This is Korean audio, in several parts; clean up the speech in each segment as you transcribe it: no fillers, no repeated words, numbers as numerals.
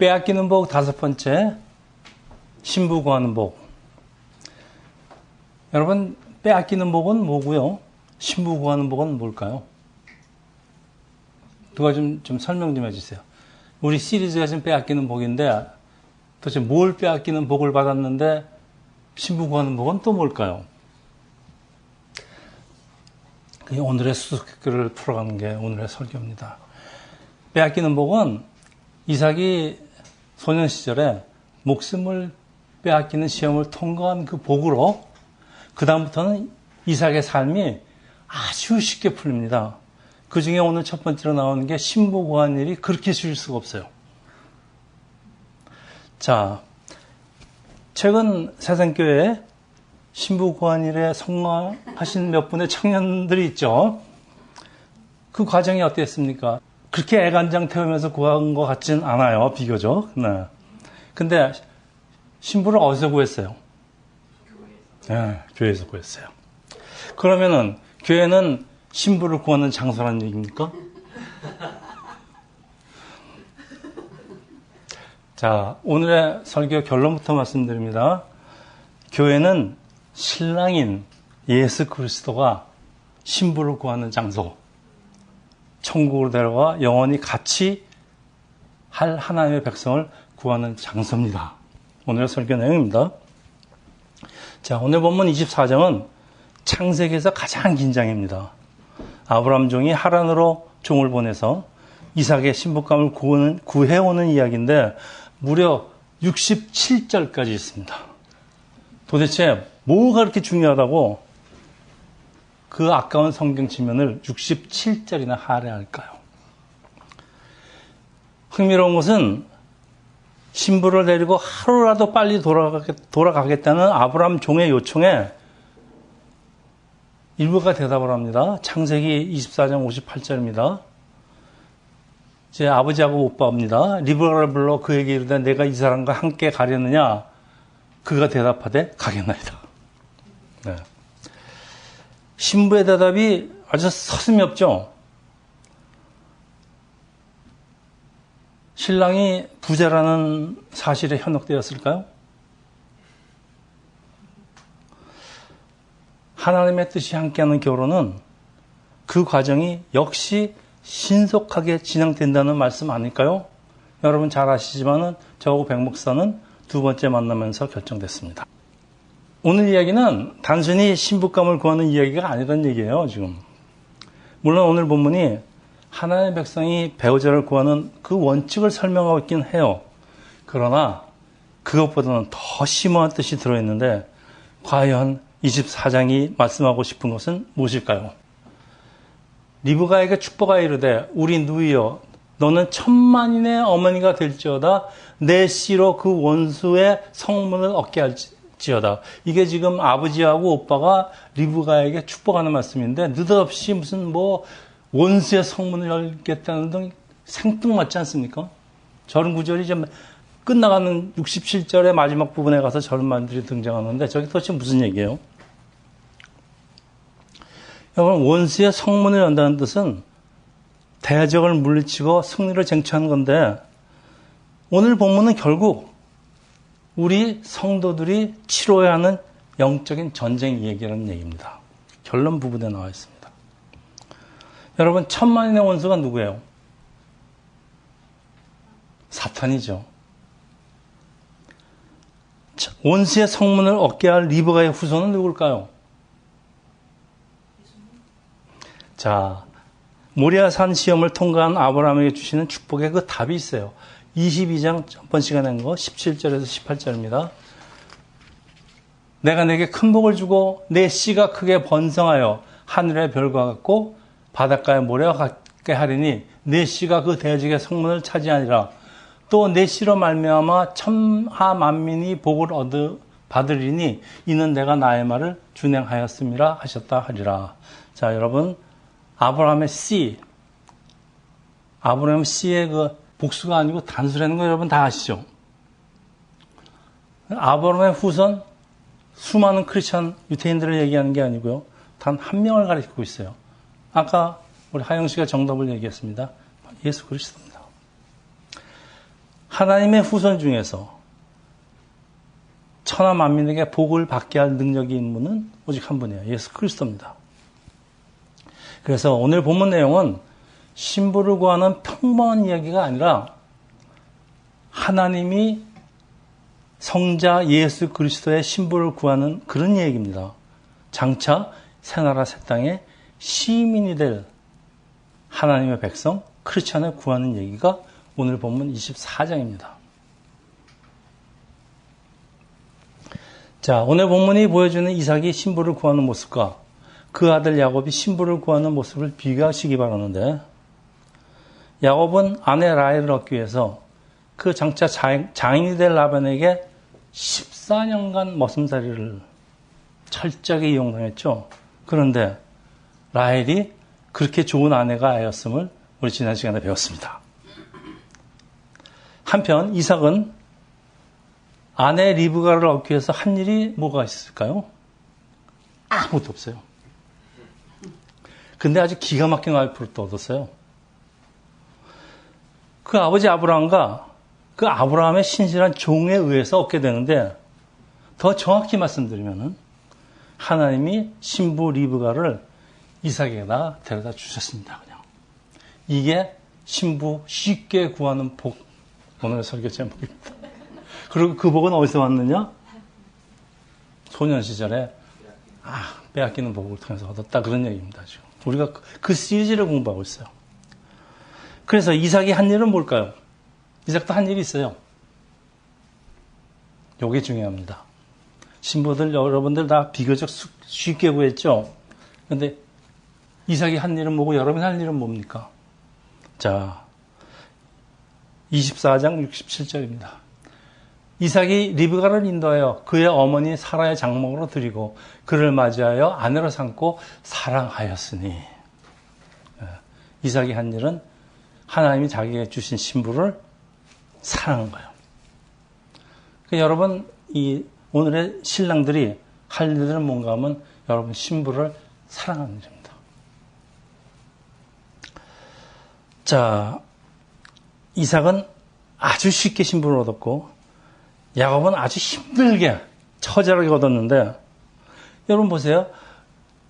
빼앗기는 복 다섯 번째, 신부 구하는 복. 여러분, 빼앗기는 복은 뭐고요? 신부 구하는 복은 뭘까요? 누가 좀 설명 좀 해주세요. 우리 시리즈가 지금 빼앗기는 복인데 도대체 뭘 빼앗기는 복을 받았는데 신부 구하는 복은 또 뭘까요? 오늘의 수수께끼를 풀어가는 게 오늘의 설교입니다. 빼앗기는 복은 이삭이 소년 시절에 목숨을 빼앗기는 시험을 통과한 그 복으로 그 다음부터는 이삭의 삶이 아주 쉽게 풀립니다. 그 중에 오늘 첫 번째로 나오는 게 신부 구하는 일이 그렇게 쉬울 수가 없어요. 자, 최근 세상교회에 신부 구하는 일에 성공하신 몇 분의 청년들이 있죠. 그 과정이 어땠습니까? 그렇게 애간장 태우면서 구한 것 같진 않아요, 비교적. 네. 근데 신부를 어디서 구했어요? 네, 교회에서 구했어요. 그러면은 교회는 신부를 구하는 장소라는 얘기입니까? 자, 오늘의 설교 결론부터 말씀드립니다. 교회는 신랑인 예수 그리스도가 신부를 구하는 장소, 천국으로 데려가 영원히 같이 할 하나님의 백성을 구하는 장소입니다. 오늘의 설교 내용입니다. 자, 오늘 본문 24장은 창세기에서 가장 긴 장입니다. 아브라함 종이 하란으로 종을 보내서 이삭의 신부감을 구해오는 이야기인데 무려 67절까지 있습니다. 도대체 뭐가 그렇게 중요하다고 그 아까운 성경 지면을 67절이나 할애할까요? 흥미로운 것은 신부를 데리고 하루라도 빨리 돌아가겠다는 아브라함 종의 요청에 일부가 대답을 합니다. 창세기 24장 58절입니다. 제 아버지하고 오빠입니다. 리브가를 불러 그에게 이르되 내가 이 사람과 함께 가려느냐? 그가 대답하되 가겠나이다. 네. 신부의 대답이 아주 서슴이 없죠. 신랑이 부자라는 사실에 현혹되었을까요? 하나님의 뜻이 함께하는 결혼은 그 과정이 역시 신속하게 진행된다는 말씀 아닐까요? 여러분 잘 아시지만은 저하고 백 목사는 두 번째 만나면서 결정됐습니다. 오늘 이야기는 단순히 신부감을 구하는 이야기가 아니라는 얘기예요, 지금. 물론 오늘 본문이 하나님의 백성이 배우자를 구하는 그 원칙을 설명하고 있긴 해요. 그러나 그것보다는 더 심오한 뜻이 들어있는데 과연 24장이 말씀하고 싶은 것은 무엇일까요? 리브가에게 축복하여 이르되 우리 누이여 너는 천만인의 어머니가 될지어다 내 씨로 그 원수의 성문을 얻게 할지어다. 이게 지금 아버지하고 오빠가 리브가에게 축복하는 말씀인데 느닷없이 무슨 원수의 성문을 열겠다는 등 생뚱맞지 않습니까? 저런 구절이 좀 끝나가는 67절의 마지막 부분에 가서 저런 말들이 등장하는데 저게 도대체 무슨 얘기예요? 여러분, 원수의 성문을 연다는 뜻은 대적을 물리치고 승리를 쟁취하는 건데 오늘 본문은 결국 우리 성도들이 치러야 하는 영적인 전쟁 얘기라는 얘기입니다. 결론 부분에 나와 있습니다. 여러분, 천만인의 원수가 누구예요? 사탄이죠. 원수의 성문을 얻게 할 리브가의 후손은 누굴까요? 자, 모리아산 시험을 통과한 아브라함에게 주시는 축복의 그 답이 있어요. 22장 전번 시간에 한 거 17절에서 18절입니다. 내가 내게 큰 복을 주고 내 씨가 크게 번성하여 하늘의 별과 같고 바닷가의 모래와 같게 하리니 내 씨가 그 대적의 성문을 차지하니라. 또 내 씨로 말미암아 천하 만민이 복을 받으리니 이는 내가 나의 말을 준행하였음이라 하셨다 하리라. 자, 여러분, 아브라함의 씨, 아브라함 씨의 그 복수가 아니고 단수라는 거 여러분 다 아시죠? 아브라함의 후손, 수많은 크리스천 유태인들을 얘기하는 게 아니고요. 단 한 명을 가리키고 있어요. 아까 우리 하영 씨가 정답을 얘기했습니다. 예수 그리스도입니다. 하나님의 후손 중에서 천하 만민에게 복을 받게 할 능력이 있는 분은 오직 한 분이에요. 예수 그리스도입니다. 그래서 오늘 본문 내용은 신부를 구하는 평범한 이야기가 아니라 하나님이 성자 예수 그리스도의 신부를 구하는 그런 얘기입니다. 장차 새나라 새 땅의 시민이 될 하나님의 백성 크리스찬을 구하는 얘기가 오늘 본문 24장입니다. 자, 오늘 본문이 보여주는 이삭이 신부를 구하는 모습과 그 아들 야곱이 신부를 구하는 모습을 비교하시기 바라는데, 야곱은 아내 라헬을 얻기 위해서 그 장차 장인이 될 라반에게 14년간 머슴살이를 철저하게 이용당했죠. 그런데 라헬이 그렇게 좋은 아내가 아니었음을 우리 지난 시간에 배웠습니다. 한편 이삭은 아내 리브가를 얻기 위해서 한 일이 뭐가 있을까요? 아무것도 없어요. 근데 아주 기가 막힌 와이프를 또 얻었어요. 그 아버지 아브라함과 그 아브라함의 신실한 종에 의해서 얻게 되는데, 더 정확히 말씀드리면은 하나님이 신부 리브가를 이삭에게다 데려다 주셨습니다. 그냥 이게 신부 쉽게 구하는 복, 오늘의 설교 제목입니다. 그리고 그 복은 어디서 왔느냐? 소년 시절에 빼앗기는 복을 통해서 얻었다, 그런 얘기입니다. 지금 우리가 그 시리즈를 공부하고 있어요. 그래서 이삭이 한 일은 뭘까요? 이삭도 한 일이 있어요. 이게 중요합니다. 신부들 여러분들 다 비교적 쉽게 구했죠? 그런데 이삭이 한 일은 뭐고 여러분이 할 일은 뭡니까? 자, 24장 67절입니다. 이삭이 리브가를 인도하여 그의 어머니 사라의 장막으로 드리고 그를 맞이하여 아내로 삼고 사랑하였으니, 이삭이 한 일은 하나님이 자기에게 주신 신부를 사랑한 거예요. 그러니까 여러분, 이 오늘의 신랑들이 할 일들은 뭔가 하면 여러분 신부를 사랑하는 일입니다. 자, 이삭은 아주 쉽게 신부를 얻었고 야곱은 아주 힘들게 처절하게 얻었는데, 여러분 보세요.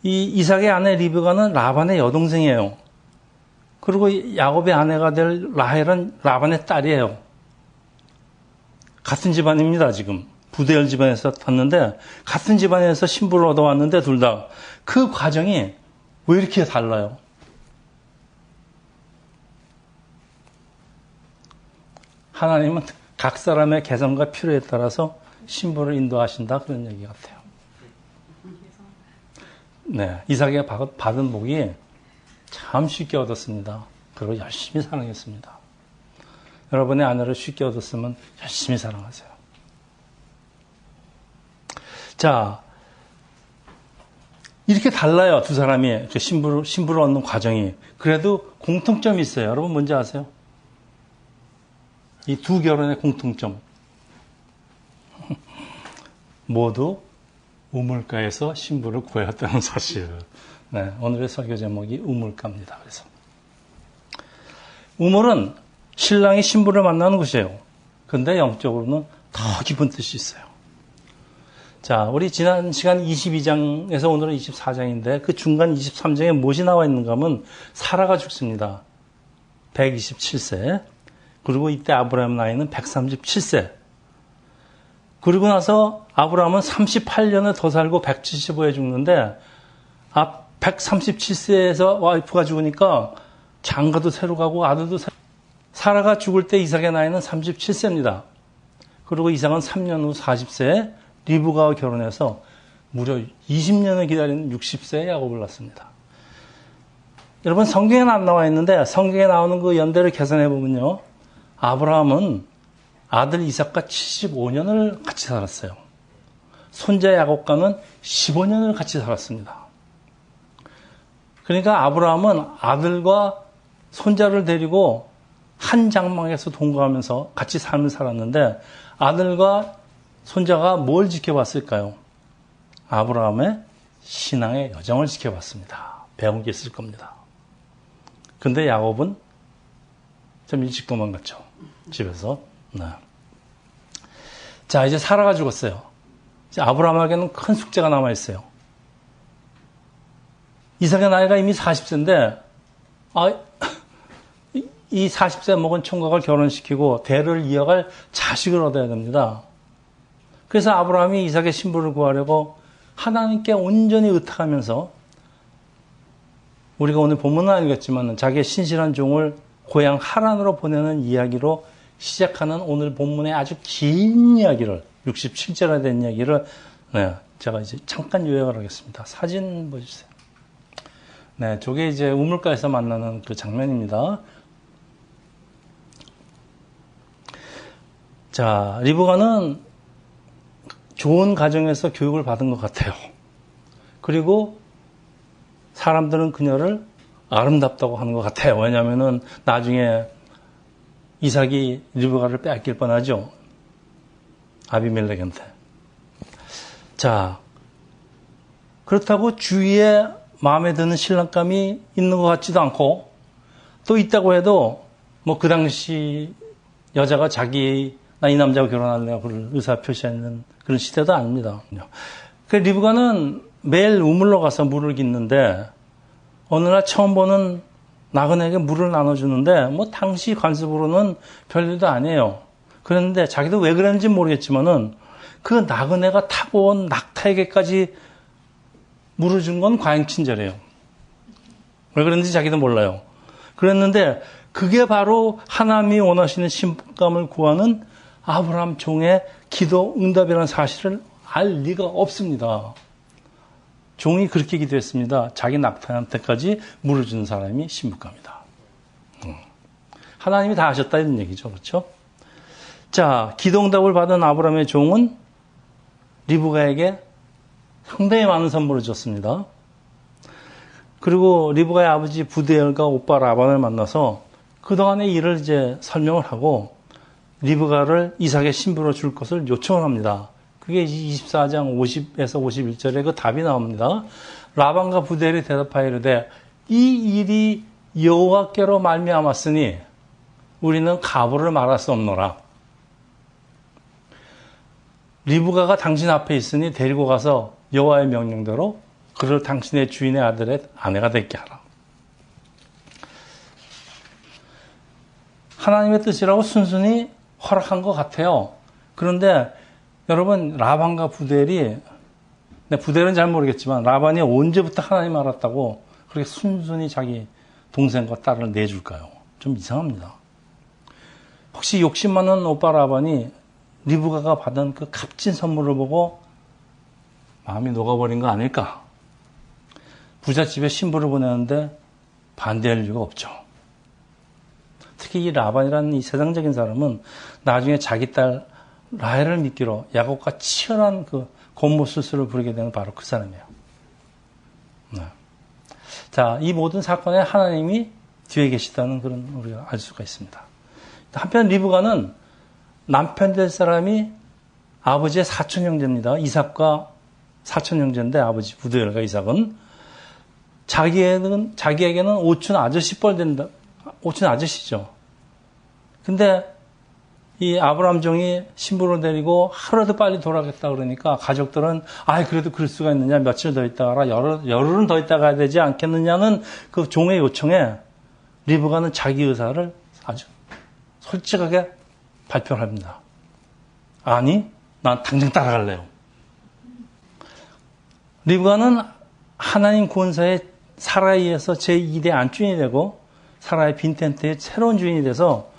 이 이삭의 아내 리브가는 라반의 여동생이에요. 그리고 야곱의 아내가 될 라헬은 라반의 딸이에요. 같은 집안입니다. 지금 부대열 집안에서 왔는데 같은 집안에서 신부를 얻어왔는데 둘 다 그 과정이 왜 이렇게 달라요? 하나님은 각 사람의 개성과 필요에 따라서 신부를 인도하신다, 그런 얘기 같아요. 네, 이삭이 받은 복이 참 쉽게 얻었습니다. 그리고 열심히 사랑했습니다. 여러분의 아내를 쉽게 얻었으면 열심히 사랑하세요. 자, 이렇게 달라요, 두 사람이. 신부를 얻는 과정이. 그래도 공통점이 있어요. 여러분 뭔지 아세요? 이 두 결혼의 공통점. 모두 우물가에서 신부를 구했다는 사실. 네, 오늘의 설교 제목이 우물가입니다. 그래서 우물은 신랑이 신부를 만나는 곳이에요. 근데 영적으로는 더 깊은 뜻이 있어요. 자, 우리 지난 시간 22장에서 오늘은 24장인데 그 중간 23장에 무엇이 나와 있는가 하면 사라가 죽습니다. 127세. 그리고 이때 아브라함 나이는 137세. 그리고 나서 아브라함은 38년을 더 살고 175에 죽는데 137세에서 와이프가 죽으니까 장가도 새로 가고 아들도 새로. 사라가 죽을 때 이삭의 나이는 37세입니다. 그리고 이삭은 3년 후 40세에 리브가와 결혼해서 무려 20년을 기다리는 60세에 야곱을 낳습니다. 여러분, 성경에는 안 나와 있는데 성경에 나오는 그 연대를 계산해 보면요, 아브라함은 아들 이삭과 75년을 같이 살았어요. 손자 야곱과는 15년을 같이 살았습니다. 그러니까 아브라함은 아들과 손자를 데리고 한 장막에서 동거하면서 같이 삶을 살았는데 아들과 손자가 뭘 지켜봤을까요? 아브라함의 신앙의 여정을 지켜봤습니다. 배운 게 있을 겁니다. 근데 야곱은 좀 일찍 도망갔죠. 집에서. 네. 자, 이제 사라가 죽었어요. 이제 아브라함에게는 큰 숙제가 남아있어요. 이삭의 나이가 이미 40세인데, 이 40세 먹은 총각을 결혼시키고 대를 이어갈 자식을 얻어야 됩니다. 그래서 아브라함이 이삭의 신부를 구하려고 하나님께 온전히 의탁하면서, 우리가 오늘 본문은 아니겠지만 자기의 신실한 종을 고향 하란으로 보내는 이야기로 시작하는 오늘 본문의 아주 긴 이야기를, 67절에 된 이야기를, 네, 제가 이제 잠깐 요약을 하겠습니다. 사진 보여주세요. 네, 저게 이제 우물가에서 만나는 그 장면입니다. 자, 리브가는 좋은 가정에서 교육을 받은 것 같아요. 그리고 사람들은 그녀를 아름답다고 하는 것 같아요. 왜냐하면은 나중에 이삭이 리브가를 뺏길 뻔하죠. 아비멜렉한테. 자, 그렇다고 주위에 마음에 드는 신랑감이 있는 것 같지도 않고, 또 있다고 해도 뭐 그 당시 여자가 나 이 남자하고 결혼할래요 그런 의사 표시하는 그런 시대도 아닙니다. 그 리브가는 매일 우물로 가서 물을 깃는데, 어느 날 처음 보는 나그네에게 물을 나눠주는데, 뭐 당시 관습으로는 별일도 아니에요. 그런데 자기도 왜 그랬는지 모르겠지만은 그 나그네가 타고 온 낙타에게까지 물을 준 건 과잉친절해요. 왜 그랬는지 자기도 몰라요. 그랬는데 그게 바로 하나님이 원하시는 신부감을 구하는 아브라함 종의 기도 응답이라는 사실을 알 리가 없습니다. 종이 그렇게 기도했습니다. 자기 낙타한테까지 물을 주는 사람이 신부감이다. 하나님이 다 하셨다 이런 얘기죠. 그렇죠? 자, 기도 응답을 받은 아브라함의 종은 리브가에게 상당히 많은 선물을 줬습니다. 그리고 리브가의 아버지 부드엘과 오빠 라반을 만나서 그동안의 일을 이제 설명을 하고 리브가를 이삭의 신부로 줄 것을 요청을 합니다. 그게 24장 50에서 51절에 그 답이 나옵니다. 라반과 부델이 대답하여 이르되 이 일이 여호와께로 말미암았으니 우리는 가부를 말할 수 없노라. 리브가가 당신 앞에 있으니 데리고 가서 여호와의 명령대로 그를 당신의 주인의 아들의 아내가 되게 하라. 하나님의 뜻이라고 순순히 허락한 것 같아요. 그런데 여러분, 라반과 부델이, 부델은 잘 모르겠지만 라반이 언제부터 하나님 알았다고 그렇게 순순히 자기 동생과 딸을 내줄까요? 좀 이상합니다. 혹시 욕심 많은 오빠 라반이 리브가가 받은 그 값진 선물을 보고 마음이 녹아버린 거 아닐까? 부잣집에 신부를 보내는데 반대할 이유가 없죠. 특히 이 라반이라는 이 세상적인 사람은 나중에 자기 딸 라헬을 미끼로 야곱과 치열한 그 권모술수를 부리게 되는 바로 그 사람이에요. 네. 자, 이 모든 사건에 하나님이 뒤에 계시다는 그런 우리가 알 수가 있습니다. 한편 리브가는 남편 될 사람이 아버지의 사촌 형제입니다. 이삭과 사촌 형제인데 아버지 부드엘과 이삭은 자기에게는 오춘 아저씨 뻘 된다. 오춘 아저씨죠. 근데 이 아브라함 종이 신부를 데리고 하루라도 빨리 돌아가겠다 그러니까 가족들은 그래도 그럴 수가 있느냐, 며칠 더 있다 가라, 열흘은 더 있다 가야 되지 않겠느냐는 그 종의 요청에 리브가는 자기 의사를 아주 솔직하게 발표를 합니다. 아니, 난 당장 따라갈래요. 리브가는 하나님 구원사의 사라에 의해서 제2대 안주인이 되고 사라의 빈 텐트의 새로운 주인이 돼서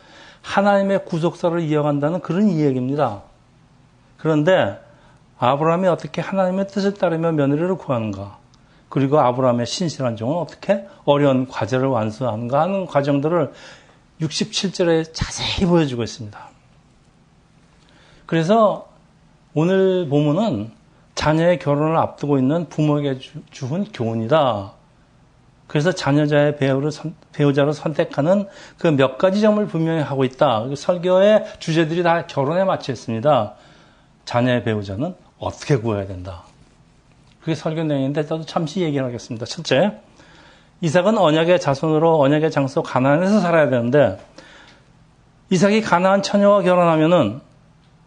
하나님의 구속사를 이어간다는 그런 이야기입니다. 그런데 아브라함이 어떻게 하나님의 뜻을 따르며 며느리를 구하는가, 그리고 아브라함의 신실한 종은 어떻게 어려운 과제를 완수하는가 하는 과정들을 67절에 자세히 보여주고 있습니다. 그래서 오늘 본문은 자녀의 결혼을 앞두고 있는 부모에게 주은 교훈이다. 그래서 자녀자의 배우자를 선택하는 그 몇 가지 점을 분명히 하고 있다. 설교의 주제들이 다 결혼에 맞춰 있습니다. 자녀의 배우자는 어떻게 구해야 된다. 그게 설교 내용인데 저도 잠시 얘기를 하겠습니다. 첫째, 이삭은 언약의 자손으로 언약의 장소 가나안에서 살아야 되는데 이삭이 가나안 처녀와 결혼하면은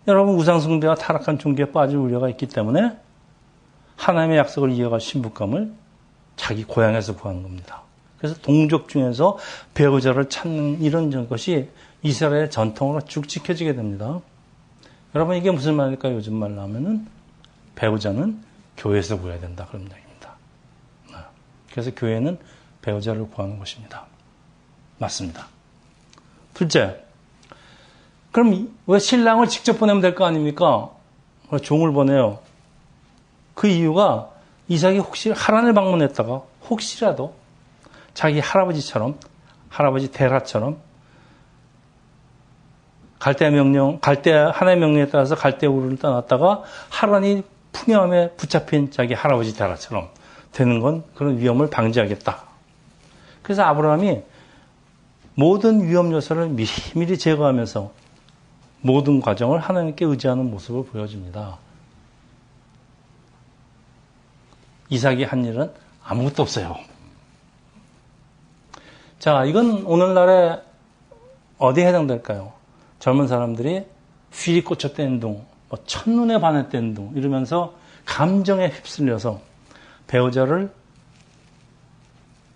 여러분 우상숭배와 타락한 종교에 빠질 우려가 있기 때문에 하나님의 약속을 이어갈 신부감을 자기 고향에서 구하는 겁니다. 그래서 동족 중에서 배우자를 찾는 이런 것이 이스라엘의 전통으로 쭉 지켜지게 됩니다. 여러분 이게 무슨 말일까요? 요즘 말로 하면은 배우자는 교회에서 구해야 된다 그런 얘기입니다. 그래서 교회는 배우자를 구하는 것입니다. 맞습니다. 둘째, 그럼 왜 신랑을 직접 보내면 될 거 아닙니까? 종을 보내요. 그 이유가 이삭이 혹시 하란을 방문했다가 혹시라도 자기 할아버지처럼 할아버지 데라처럼 하나의 명령에 따라서 갈대 우르를 떠났다가 하란이 풍요함에 붙잡힌 자기 할아버지 데라처럼 되는 건 그런 위험을 방지하겠다. 그래서 아브라함이 모든 위험 요소를 미리미리 제거하면서 모든 과정을 하나님께 의지하는 모습을 보여줍니다. 이삭이 한 일은 아무것도 없어요. 자, 이건 오늘날에 어디에 해당될까요? 젊은 사람들이 휘리 꽂혔다는 둥, 첫눈에 반했다는 둥 이러면서 감정에 휩쓸려서 배우자를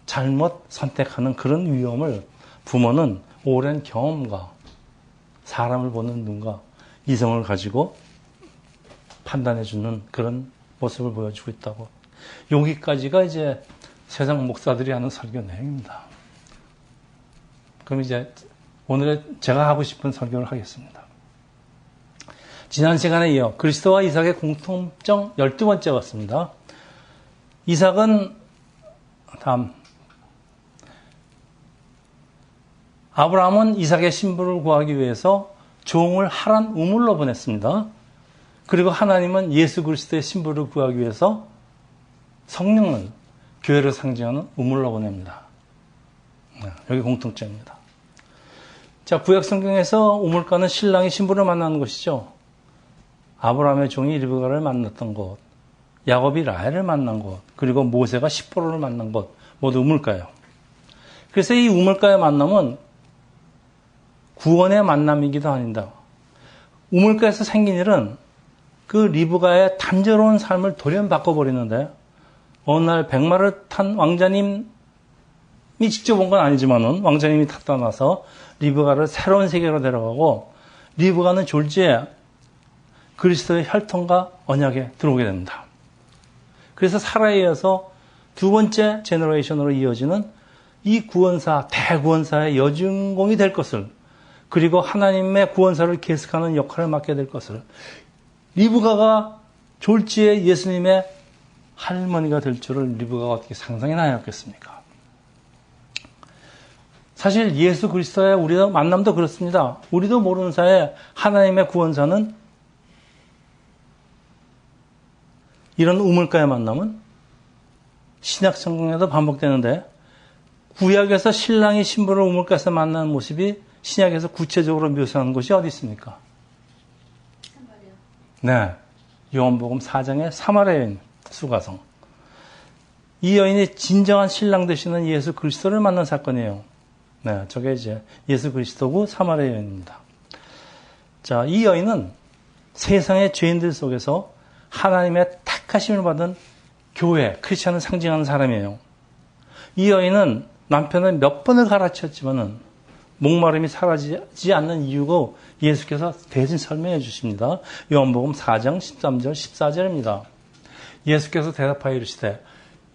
잘못 선택하는 그런 위험을 부모는 오랜 경험과 사람을 보는 눈과 이성을 가지고 판단해주는 그런 모습을 보여주고 있다고. 여기까지가 이제 세상 목사들이 하는 설교 내용입니다. 그럼 이제 오늘의 제가 하고 싶은 설교를 하겠습니다. 지난 시간에 이어 그리스도와 이삭의 공통점 12번째 왔습니다. 이삭은 다음 아브라함은 이삭의 신부를 구하기 위해서 종을 하란 우물로 보냈습니다. 그리고 하나님은 예수 그리스도의 신부를 구하기 위해서 성령을 교회를 상징하는 우물로 보냅니다. 여기 공통점입니다. 자, 구약 성경에서 우물가는 신랑이 신부를 만나는 곳이죠. 아브라함의 종이 리브가를 만났던 곳, 야곱이 라헬을 만난 곳, 그리고 모세가 십보로를 만난 곳 모두 우물가예요. 그래서 이 우물가의 만남은 구원의 만남이기도 합니다. 우물가에서 생긴 일은 그 리브가의 단조로운 삶을 돌연 바꿔버리는데 어느 날 백마를 탄 왕자님이 직접 온 건 아니지만은 왕자님이 탔다 나서 리브가를 새로운 세계로 데려가고 리브가는 졸지에 그리스도의 혈통과 언약에 들어오게 됩니다. 그래서 사라에 이어서 두 번째 제너레이션으로 이어지는 이 구원사, 대구원사의 여주인공이 될 것을, 그리고 하나님의 구원사를 계속하는 역할을 맡게 될 것을, 리브가가 졸지에 예수님의 할머니가 될 줄을 리브가가 어떻게 상상이나 하였겠습니까? 사실 예수 그리스도의 우리의 만남도 그렇습니다. 우리도 모르는 사이에 하나님의 구원사는, 이런 우물가의 만남은 신약 성경에도 반복되는데, 구약에서 신랑이 신부를 우물가에서 만나는 모습이 신약에서 구체적으로 묘사하는 곳이 어디 있습니까? 네, 요한복음 4장의 사마리아 여인 수가성. 이 여인이 진정한 신랑 되시는 예수 그리스도를 만난 사건이에요. 네, 저게 이제 예수 그리스도고 사마리아 여인입니다. 자, 이 여인은 세상의 죄인들 속에서 하나님의 택하심을 받은 교회, 크리스천을 상징하는 사람이에요. 이 여인은 남편을 몇 번을 가르쳤지만은 목마름이 사라지지 않는 이유고 예수께서 대신 설명해 주십니다. 요한복음 4장 13절 14절입니다. 예수께서 대답하여 이르시되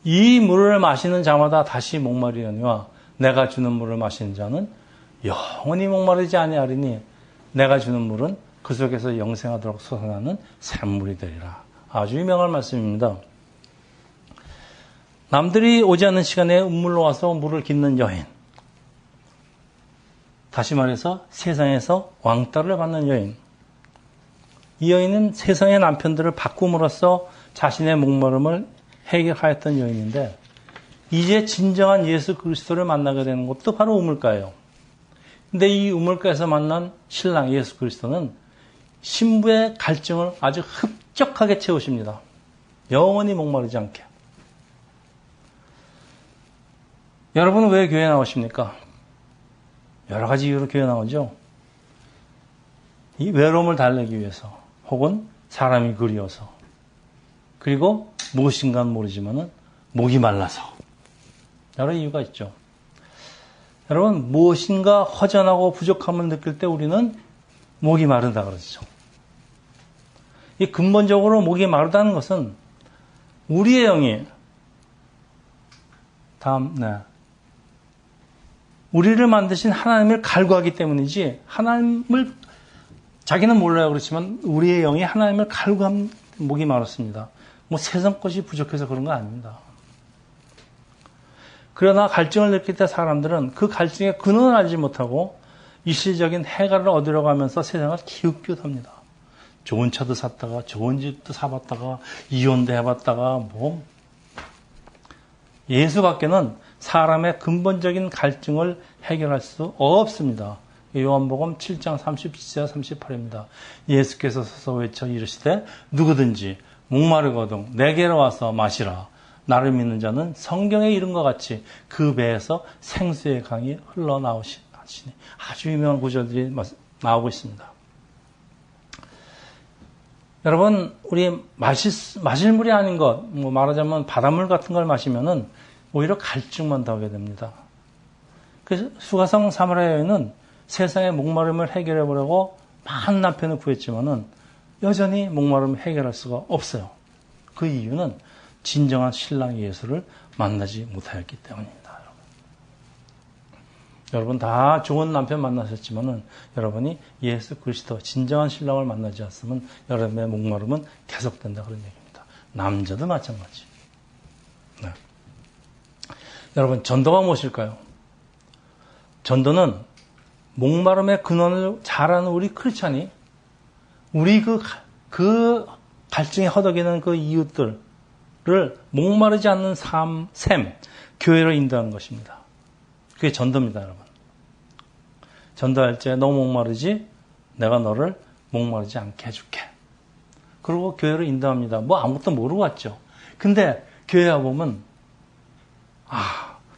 이 물을 마시는 자마다 다시 목마르려니와 내가 주는 물을 마시는 자는 영원히 목마르지 아니하리니 내가 주는 물은 그 속에서 영생하도록 솟아나는 샘물이 되리라. 아주 유명한 말씀입니다. 남들이 오지 않는 시간에 우물로 와서 물을 깃는 여인. 다시 말해서 세상에서 왕따를 받는 여인. 이 여인은 세상의 남편들을 바꿈으로써 자신의 목마름을 해결하였던 여인인데 이제 진정한 예수 그리스도를 만나게 되는 것도 바로 우물가예요. 근데 이 우물가에서 만난 신랑 예수 그리스도는 신부의 갈증을 아주 흡족하게 채우십니다. 영원히 목마르지 않게. 여러분은 왜 교회 나오십니까? 여러 가지 이유로 교회 나오죠. 이 외로움을 달래기 위해서 혹은 사람이 그리워서 그리고 무엇인가는 모르지만은 목이 말라서 여러 이유가 있죠. 여러분 무엇인가 허전하고 부족함을 느낄 때 우리는 목이 마르다 그러죠. 이 근본적으로 목이 마르다는 것은 우리의 영이 우리를 만드신 하나님을 갈구하기 때문이지 하나님을 자기는 몰라요 그렇지만 우리의 영이 하나님을 갈구한 목이 마르습니다. 뭐 세상 것이 부족해서 그런 거 아닙니다. 그러나 갈증을 느낄 때 사람들은 그 갈증의 근원을 알지 못하고 일시적인 해갈을 얻으려고 하면서 세상을 기웃기웃합니다. 좋은 차도 샀다가 좋은 집도 사봤다가 이혼도 해봤다가 뭐 예수밖에는 사람의 근본적인 갈증을 해결할 수 없습니다. 요한복음 7장 37절 38입니다. 예수께서 서서 외쳐 이르시되 누구든지 목마르거든 내게로 와서 마시라. 나를 믿는 자는 성경에 이른 것 같이 그 배에서 생수의 강이 흘러나오시니 아주 유명한 구절들이 나오고 있습니다. 여러분 우리 마실 물이 아닌 것, 뭐 말하자면 바닷물 같은 걸 마시면은 오히려 갈증만 더하게 됩니다. 그래서 수가성 사마리아 여인은 세상의 목마름을 해결해 보려고 많은 남편을 구했지만은 여전히 목마름을 해결할 수가 없어요. 그 이유는 진정한 신랑 예수를 만나지 못하였기 때문입니다. 여러분 다 좋은 남편 만나셨지만은 여러분이 예수 그리스도 진정한 신랑을 만나지 않으면 여러분의 목마름은 계속된다 그런 얘기입니다. 남자도 마찬가지. 네. 여러분 전도가 무엇일까요? 전도는 목마름의 근원을 잘 아는 우리 크리스찬이 우리 그 갈증에 허덕이는 그 이웃들을 목마르지 않는 샘, 교회로 인도하는 것입니다. 그게 전도입니다, 여러분. 전도할 때 너 목마르지? 내가 너를 목마르지 않게 해줄게. 그리고 교회로 인도합니다. 뭐 아무것도 모르고 왔죠. 근데 교회 와보면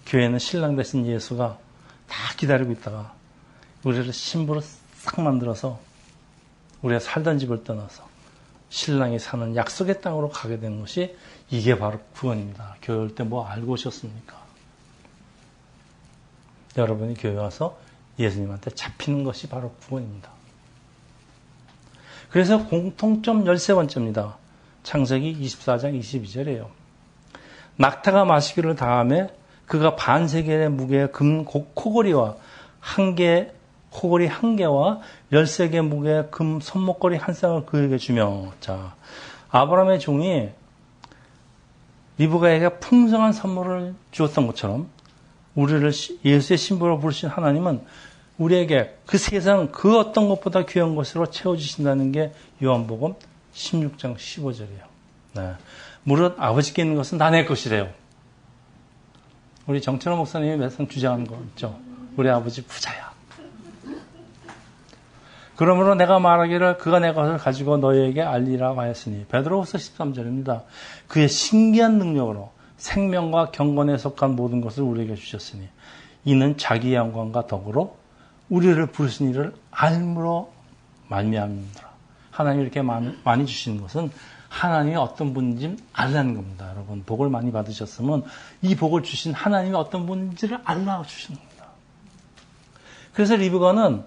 교회는 신랑 되신 예수가 다 기다리고 있다가 우리를 신부로 싹 만들어서 우리가 살던 집을 떠나서 신랑이 사는 약속의 땅으로 가게 되는 것이 이게 바로 구원입니다. 교회 올 때 뭐 알고 오셨습니까? 여러분이 교회 와서 예수님한테 잡히는 것이 바로 구원입니다. 그래서 공통점 13번째입니다. 창세기 24장 22절이에요. 낙타가 마시기를 다하며 그가 반세겔의 무게의 금 코골이와 코골이 한 개와 13개 무게의 금 손목걸이 한 쌍을 그에게 주며 자 아브라함의 종이 리브가에게 풍성한 선물을 주었던 것처럼 우리를 예수의 신부로 부르신 하나님은 우리에게 그 세상 그 어떤 것보다 귀한 것으로 채워주신다는 게 요한복음 16장 15절이에요. 네. 무릇 아버지께 있는 것은 다 내 것이래요. 우리 정철호 목사님이 매상 주장하는 거 있죠. 우리 아버지 부자야. 그러므로 내가 말하기를 그가 내 것을 가지고 너희에게 알리라고 하였으니 베드로후서 13절입니다. 그의 신기한 능력으로 생명과 경건에 속한 모든 것을 우리에게 주셨으니 이는 자기의 영광과 덕으로 우리를 부르신 이를 알므로 말미암느니라. 하나님이 이렇게 많이 주시는 것은 하나님이 어떤 분인지 알라는 겁니다. 여러분 복을 많이 받으셨으면 이 복을 주신 하나님이 어떤 분인지를 알라 주시는 겁니다. 그래서 리브가는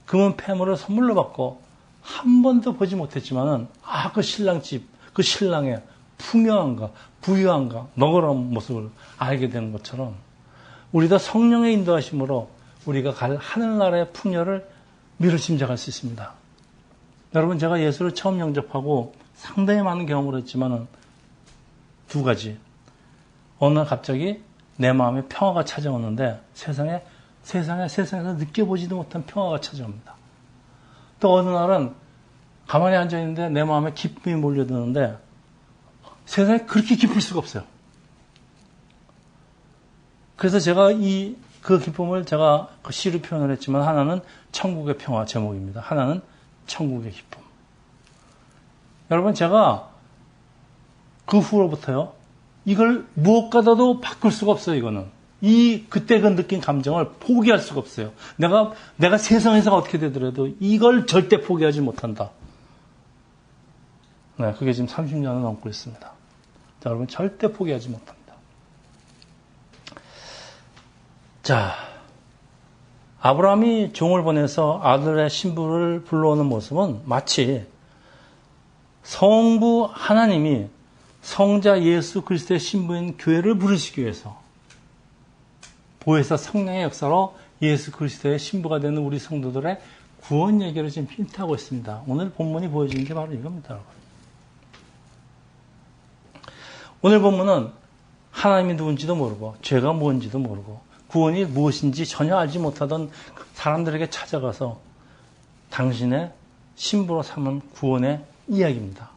금은 폐물을 선물로 받고 한 번도 보지 못했지만은 그 신랑집, 그 신랑의 풍요함과 부유함과 너그러운 모습을 알게 되는 것처럼 우리도 성령의 인도하심으로 우리가 갈 하늘나라의 풍요를 미를 짐작할 수 있습니다. 여러분 제가 예수를 처음 영접하고 상당히 많은 경험을 했지만은 두 가지. 어느 날 갑자기 내 마음에 평화가 찾아오는데 세상에서 느껴보지도 못한 평화가 찾아옵니다. 또 어느 날은 가만히 앉아있는데 내 마음에 기쁨이 몰려드는데 세상에 그렇게 기쁠 수가 없어요. 그래서 제가 그 기쁨을 제가 그 시로 표현을 했지만 하나는 천국의 평화 제목입니다. 하나는 천국의 기쁨. 여러분 제가 그 후로부터요. 이걸 무엇과도 바꿀 수가 없어요. 그때 그 느낀 감정을 포기할 수가 없어요. 내가 세상에서 어떻게 되더라도 이걸 절대 포기하지 못한다. 네, 그게 지금 30년을 넘고 있습니다. 자, 여러분, 절대 포기하지 못합니다. 자, 아브라함이 종을 보내서 아들의 신부를 불러오는 모습은 마치 성부 하나님이 성자 예수 그리스도의 신부인 교회를 부르시기 위해서 보혜사 성령의 역사로 예수 그리스도의 신부가 되는 우리 성도들의 구원 얘기를 지금 힌트하고 있습니다. 오늘 본문이 보여주는 게 바로 이겁니다, 여러분. 오늘 본문은 하나님이 누군지도 모르고 죄가 뭔지도 모르고 구원이 무엇인지 전혀 알지 못하던 사람들에게 찾아가서 당신의 신부로 삼은 구원의 이야기입니다.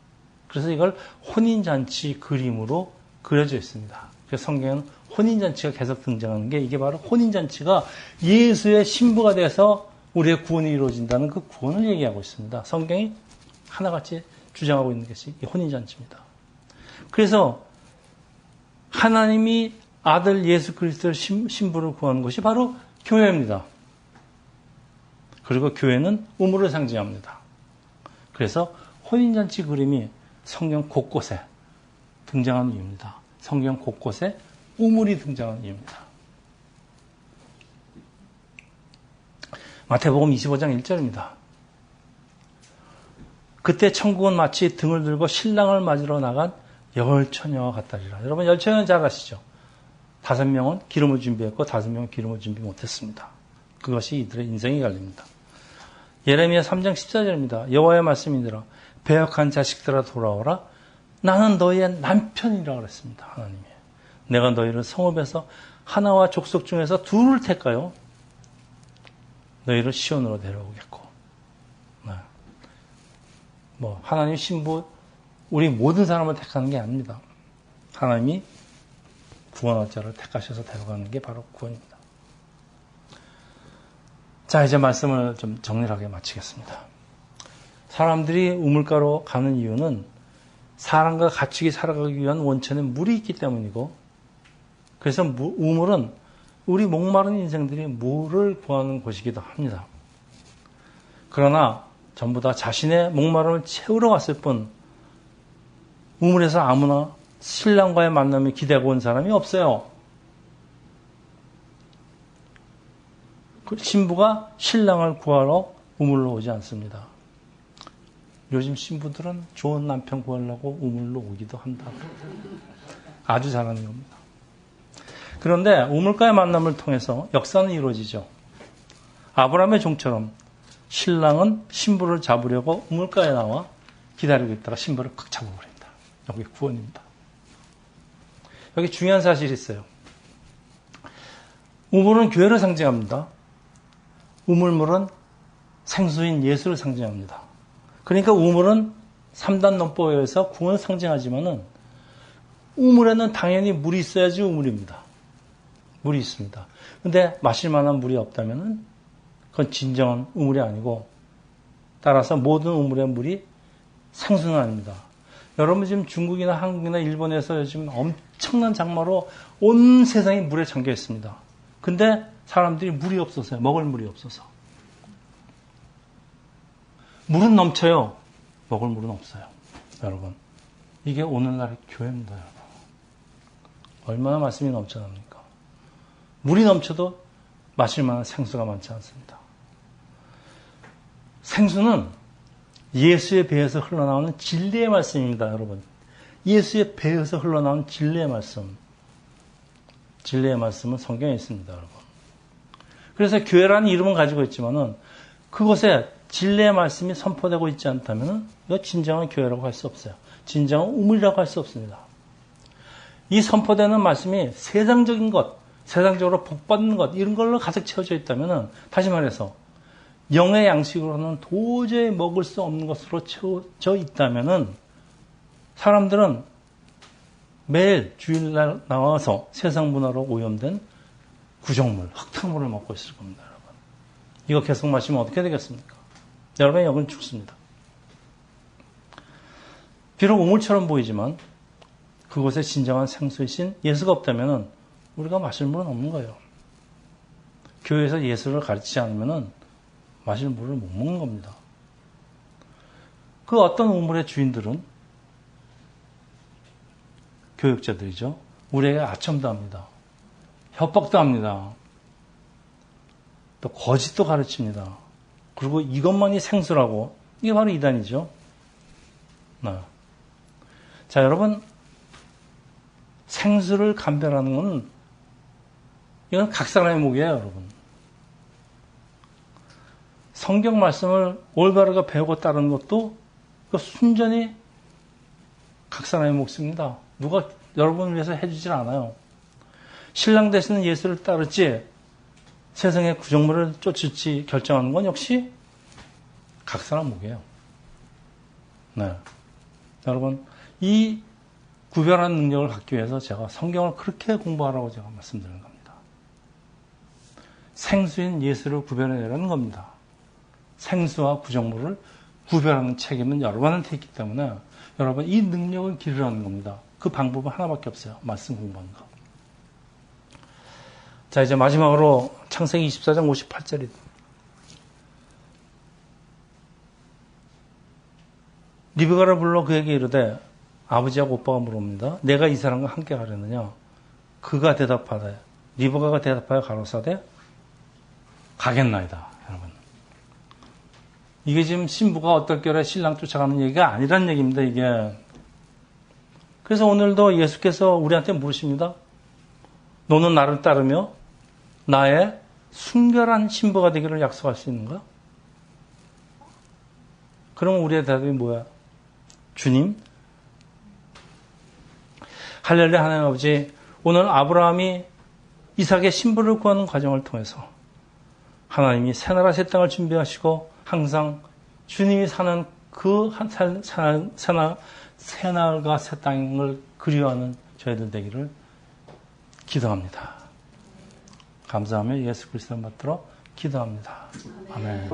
그래서 이걸 혼인잔치 그림으로 그려져 있습니다. 그래서 성경에는 혼인잔치가 계속 등장하는 게 이게 바로 혼인잔치가 예수의 신부가 돼서 우리의 구원이 이루어진다는 그 구원을 얘기하고 있습니다. 성경이 하나같이 주장하고 있는 것이 이 혼인잔치입니다. 그래서 하나님이 아들 예수 그리스도의 신부를 구하는 것이 바로 교회입니다. 그리고 교회는 우물을 상징합니다. 그래서 혼인잔치 그림이 성경 곳곳에 등장하는 이유입니다. 성경 곳곳에 우물이 등장하는 이유입니다. 마태복음 25장 1절입니다. 그때 천국은 마치 등을 들고 신랑을 맞으러 나간 열처녀와 같다리라. 여러분, 열처녀는 잘 아시죠? 5명은 기름을 준비했고 5명은 기름을 준비 못했습니다. 그것이 이들의 인생이 갈립니다. 예레미야 3장 14절입니다. 여호와의 말씀이니라. 배역한 자식들아 돌아오라. 나는 너희의 남편이라 그랬습니다. 하나님이. 내가 너희를 성읍에서 하나와 족속 중에서 둘을 택하여 너희를 시온으로 데려오겠고. 네. 하나님 신부 우리 모든 사람을 택하는 게 아닙니다. 하나님이 구원할 자를 택하셔서 데려가는 게 바로 구원입니다. 자, 이제 말씀을 좀 정리하게 마치겠습니다. 사람들이 우물가로 가는 이유는 사람과 가축이 살아가기 위한 원천에 물이 있기 때문이고, 그래서 우물은 우리 목마른 인생들이 물을 구하는 곳이기도 합니다. 그러나 전부 다 자신의 목마름을 채우러 갔을 뿐 우물에서 아무나 신랑과의 만남을 기대하고 온 사람이 없어요. 신부가 신랑을 구하러 우물로 오지 않습니다. 요즘 신부들은 좋은 남편 구하려고 우물로 오기도 한다. 아주 잘하는 겁니다. 그런데 우물가의 만남을 통해서 역사는 이루어지죠. 아브라함의 종처럼 신랑은 신부를 잡으려고 우물가에 나와 기다리고 있다가 신부를 콱 잡아버립니다. 여기 구원입니다. 여기 중요한 사실이 있어요. 우물은 교회를 상징합니다. 우물물은 생수인 예수를 상징합니다. 그러니까 우물은 3단 논법에 의해서 구원을 상징하지만은 우물에는 당연히 물이 있어야지 우물입니다. 물이 있습니다. 근데 마실 만한 물이 없다면은 그건 진정한 우물이 아니고, 따라서 모든 우물의 물이 생수는 아닙니다. 여러분 지금 중국이나 한국이나 일본에서 요즘 엄청난 장마로 온 세상이 물에 잠겨 있습니다. 근데 사람들이 물이 없어서요. 먹을 물이 없어서. 물은 넘쳐요. 먹을 물은 없어요. 여러분, 이게 오늘날의 교회입니다. 여러분. 얼마나 말씀이 넘쳐납니까? 물이 넘쳐도 마실 만한 생수가 많지 않습니다. 생수는 예수의 배에서 흘러나오는 진리의 말씀입니다. 여러분, 예수의 배에서 흘러나오는 진리의 말씀. 진리의 말씀은 성경에 있습니다. 여러분. 그래서 교회라는 이름은 가지고 있지만은 그곳에 진리의 말씀이 선포되고 있지 않다면 이거 진정한 교회라고 할 수 없어요. 진정한 우물이라고 할 수 없습니다. 이 선포되는 말씀이 세상적인 것, 세상적으로 복받는 것, 이런 걸로 가득 채워져 있다면, 다시 말해서 영의 양식으로는 도저히 먹을 수 없는 것으로 채워져 있다면 사람들은 매일 주일날 나와서 세상 문화로 오염된 구정물, 흙탕물을 먹고 있을 겁니다. 여러분, 이거 계속 마시면 어떻게 되겠습니까? 여러분의 영은 죽습니다. 비록 우물처럼 보이지만 그곳에 진정한 생수이신 예수가 없다면 우리가 마실 물은 없는 거예요. 교회에서 예수를 가르치지 않으면 마실 물을 못 먹는 겁니다. 그 어떤 우물의 주인들은 교육자들이죠. 우리에게 아첨도 합니다. 협박도 합니다. 또 거짓도 가르칩니다. 그리고 이것만이 생수라고. 이게 바로 이단이죠. 네. 자, 여러분, 생수를 감별하는 건 이건 각 사람의 몫이에요, 여러분. 성경 말씀을 올바르게 배우고 따르는 것도 순전히 각 사람의 몫입니다. 누가 여러분을 위해서 해주질 않아요. 신랑 되시는 예수를 따르지 세상의 구정물을 쫓을지 결정하는 건 역시 각 사람 몫이에요. 네. 여러분, 이 구별하는 능력을 갖기 위해서 제가 성경을 그렇게 공부하라고 제가 말씀드리는 겁니다. 생수인 예수를 구별해내라는 겁니다. 생수와 구정물을 구별하는 책임은 여러분한테 있기 때문에 여러분 이 능력을 기르라는 겁니다. 그 방법은 하나밖에 없어요. 말씀 공부하는 거. 자, 이제 마지막으로 창세기 24장 58절입니다. 리브가를 불러 그에게 이르되 아버지하고 오빠가 물어봅니다. 내가 이 사람과 함께 가려느냐? 그가 대답하되 리브가가 대답하여 가로사대 가겠나이다. 여러분, 이게 지금 신부가 어떨결에 신랑 쫓아가는 얘기가 아니란 얘기입니다. 이게. 그래서 오늘도 예수께서 우리한테 물으십니다. 너는 나를 따르며 나의 순결한 신부가 되기를 약속할 수 있는가? 그러면 우리의 대답이 뭐야? 주님, 할렐루야. 하나님 아버지, 오늘 아브라함이 이삭의 신부를 구하는 과정을 통해서 하나님이 새나라 새 땅을 준비하시고 항상 주님이 사는 그 새날과 새 땅을 그리워하는 저희들 되기를 기도합니다. 감사하며 예수 그리스도를 받들어 기도합니다. 아멘.